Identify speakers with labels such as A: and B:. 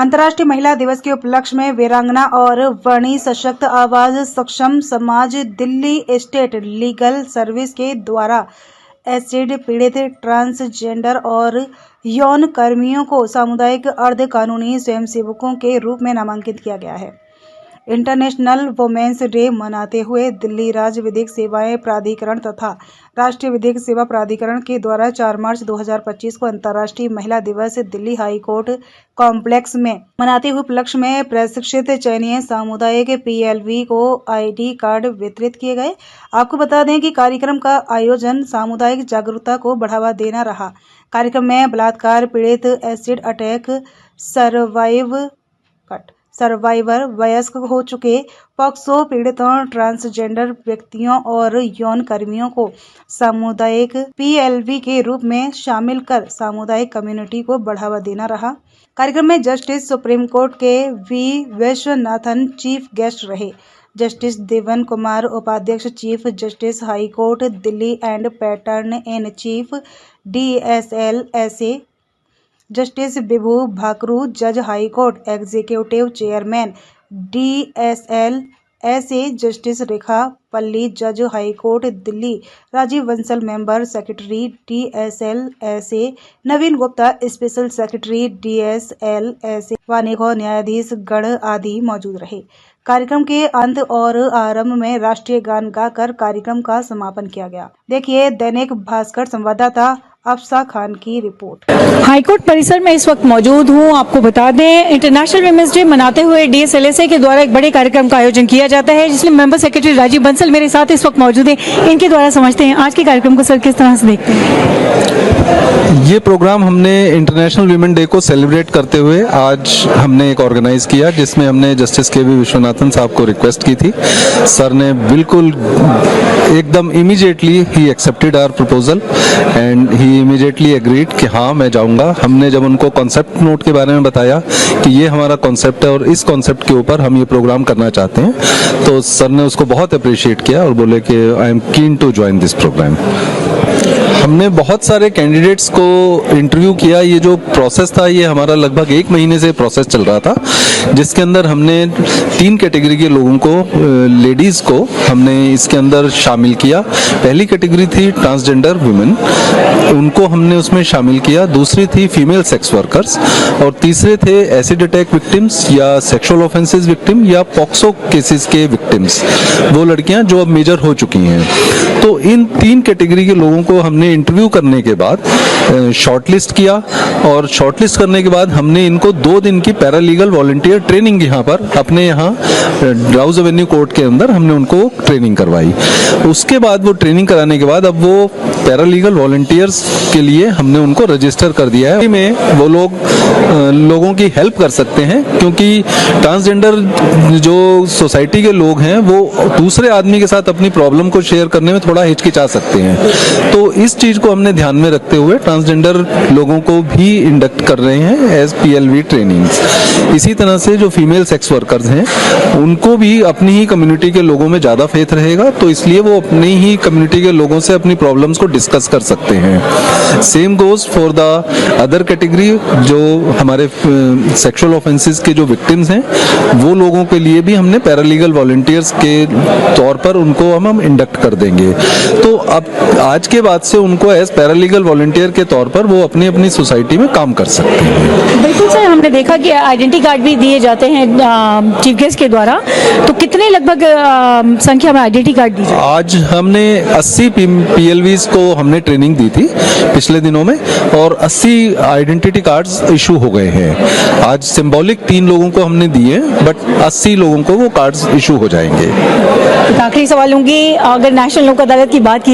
A: अंतर्राष्ट्रीय महिला दिवस के उपलक्ष्य में वीरांगना और वर्णी सशक्त आवाज सक्षम समाज दिल्ली स्टेट लीगल सर्विस के द्वारा एसिड पीड़ित ट्रांसजेंडर और यौन कर्मियों को सामुदायिक अर्ध कानूनी स्वयंसेवकों के रूप में नामांकित किया गया है। इंटरनेशनल वुमेन्स डे मनाते हुए दिल्ली राज्य विधिक सेवाएं प्राधिकरण तथा राष्ट्रीय विधिक सेवा प्राधिकरण के द्वारा 4 मार्च 2025 को अंतर्राष्ट्रीय महिला दिवस दिल्ली हाई कोर्ट कॉम्प्लेक्स में मनाते हुए उपलक्ष्य में प्रशिक्षित चयनीय सामुदायिक PLV को ID कार्ड वितरित किए गए। आपको बता दें कि कार्यक्रम का आयोजन सामुदायिक जागरूकता को बढ़ावा देना रहा। कार्यक्रम में बलात्कार पीड़ित, एसिड अटैक सर्वाइवर, वयस्क हो चुके पॉक्सो पीड़ितों, ट्रांसजेंडर व्यक्तियों और यौन कर्मियों को सामुदायिक PLV के रूप में शामिल कर सामुदायिक कम्युनिटी को बढ़ावा देना रहा। कार्यक्रम में जस्टिस सुप्रीम कोर्ट के V विश्वनाथन चीफ गेस्ट रहे। जस्टिस देवन कुमार उपाध्यक्ष, chief justice high court Delhi and patron in chief DSL justice Vibhu Bhakru, जज high court executive chairman DSL justice Rekha Palli, जज high court Delhi, Rajeev Bansal member secretary DSL Naveen Gupta special secretary DSL वानिको न्यायाधीश गढ़ आदि मौजूद रहे। कार्यक्रम के अंत और आरंभ में राष्ट्रीय गान गाकर कार्यक्रम का समापन किया गया। देखिए दैनिक भास्कर संवाददाता अफसा खान की रिपोर्ट।
B: हाईकोर्ट परिसर में इस वक्त मौजूद हूँ। आपको बता दें, इंटरनेशनल वुमेन्स डे मनाते हुए DSLSA के द्वारा एक बड़े कार्यक्रम का आयोजन किया जाता है, जिसमें मेंबर सेक्रेटरी राजीव बंसल मेरे साथ इस वक्त मौजूद हैं। इनके द्वारा समझते हैं आज के कार्यक्रम को। सर, किस तरह से देखते हैं
C: ये प्रोग्राम? हमने इंटरनेशनल वुमेन डे को सेलिब्रेट करते हुए आज हमने एक ऑर्गेनाइज किया, जिसमें हमने जस्टिस KV विश्वनाथन साहब को रिक्वेस्ट की थी। सर ने बिल्कुल एकदम इमीडिएटली ही accepted our proposal and he immediately agreed कि हाँ मैं जाऊंगा। हमने जब उनको कॉन्सेप्ट नोट के बारे में बताया कि ये हमारा कॉन्सेप्ट है और इस कॉन्सेप्ट के ऊपर हम ये प्रोग्राम करना चाहते हैं, तो सर ने उसको बहुत अप्रिशिएट किया और बोले कि I am keen to join this programme. हमने बहुत सारे कैंडिडेट्स को इंटरव्यू किया। ये जो प्रोसेस था ये हमारा लगभग 1 महीने से प्रोसेस चल रहा था, जिसके अंदर हमने 3 कैटेगरी के लोगों को, लेडीज को हमने इसके अंदर शामिल किया। पहली कैटेगरी थी ट्रांसजेंडर वुमेन, उनको हमने उसमें शामिल किया। दूसरी थी फीमेल सेक्स वर्कर्स और तीसरे थे एसिड अटैक विक्टिम्स या सेक्सुअल ऑफेंसेस विक्टिम या पॉक्सो केसेस के विक्टिम्स, वो लड़कियां जो अब मेजर हो चुकी हैं। तो इन 3 कैटेगरी के लोगों को हमने इंटरव्यू करने के बाद शॉर्टलिस्ट किया और शॉर्टलिस्ट करने के बाद हमने इनको 2 दिन की पैरालीगल वॉलंटियर ट्रेनिंग यहाँ पर अपने यहाँ राउज एवेन्यू कोर्ट के अंदर हमने उनको ट्रेनिंग करवाई। उसके बाद वो ट्रेनिंग कराने के बाद अब वो पैरालीगल वॉलंटियर्स के लिए हमने उनको रजिस्टर कर दिया है। में वो लोगों की हेल्प कर सकते हैं, क्योंकि ट्रांसजेंडर जो सोसाइटी के लोग हैं वो दूसरे आदमी के साथ अपनी प्रॉब्लम को शेयर करने में थोड़ा हिचकिचा सकते हैं। तो इस चीज को हमने ध्यान में रखते हुए ट्रांसजेंडर लोगों को भी इंडक्ट कर रहे हैं एज PLV ट्रेनिंग्स। इसी तरह से जो फीमेल सेक्स वर्कर्स हैं उनको भी अपनी ही कम्युनिटी के लोगों में ज्यादा फेथ रहेगा, तो इसलिए वो अपनी ही कम्युनिटी के लोगों से अपनी प्रॉब्लम्स को डिस्कस कर सकते हैं। Same goes for the other category, जो हमारे सेक्सुअल ऑफेंसेस के जो विक्टिम्स हैं वो लोगों के लिए भी हमने पैरालीगल वॉलंटियर्स के तौर पर उनको हम इंडक्ट कर देंगे। तो अब आज के बाद से उनको एज पैरालीगल वॉलंटियर के तौर पर वो अपनी अपनी सोसाइटी में काम कर सकते हैं।
B: बिल्कुल सर, हमने देखा कि आइडेंटिटी कार्ड भी दिए जाते हैं चीफ गेस्ट के द्वारा, तो कितने लगभग संख्या में आइडेंटिटी कार्ड दी जाए?
C: आज हमने 80 PLVs को हमने ट्रेनिंग दी थी पिछले दिनों में और 80 आइडेंटिटी कार्ड्स इशू हो गए हैं। आज सिंबॉलिक 3 लोगों को हमने दिए, बट 80 लोगों को वो कार्ड्स इशू हो जाएंगे।
B: आखिरी सवाल होंगी, अगर नेशनल लोक अदालत की बात की